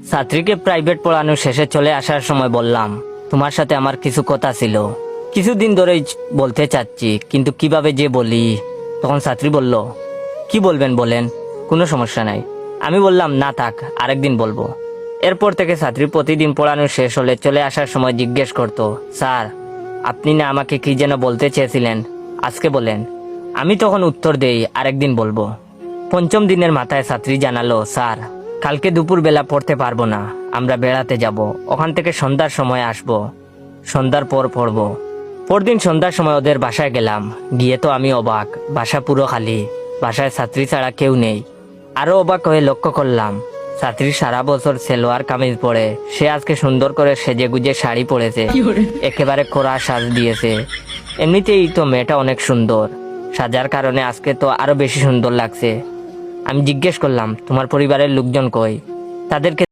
ছাত্রীকে প্রাইভেট পড়ানো শেষে চলে আসার সময় বললাম, তোমার সাথে আমার কিছু কথা ছিল, কিছুদিন ধরেই বলতে চাচ্ছি, কিন্তু কিভাবে যে বলি। তখন ছাত্রী বলল, কি বলবেন বলেন, কোনো সমস্যা নাই। আমি বললাম, না থাক, আরেকদিন বলবো। এরপর থেকে ছাত্রী প্রতিদিন পড়ানো শেষ হলে চলে আসার সময় জিজ্ঞেস করতো, স্যার আপনি না আমাকে কি যেন বলতে চেয়েছিলেন, আজকে বলেন। আমি তখন উত্তর দেই, আরেকদিন বলবো। পঞ্চম দিনের মাথায় ছাত্রী জানালো, স্যার কালকে দুপুর বেলা পড়তে পারবো না, আমরা বেড়াতে যাব, ওখান থেকে সন্ধ্যার সময় আসবো, সন্ধ্যার পর পড়বো। পরদিন সন্ধ্যার সময় ওদের বাসায় গেলাম, গিয়ে তো আমি অবাক, বাসা পুরো খালি, বাসায় ছাত্রী ছাড়া কেউ নেই। আরো অবাক হয়ে লক্ষ্য করলাম, ছাত্রী সারা বছর সেলোয়ার কামিজ পরে, সে আজকে সুন্দর করে সেজে গুজে শাড়ি পরেছে, একেবারে কোরা সাজ দিয়েছে। এমনিতেই তো মেয়েটা অনেক সুন্দর, সাজার কারণে আজকে তো আরো বেশি সুন্দর লাগছে। আমি জিজ্ঞেস করলাম, তোমার পরিবারের লোকজন কই? তাদেরকে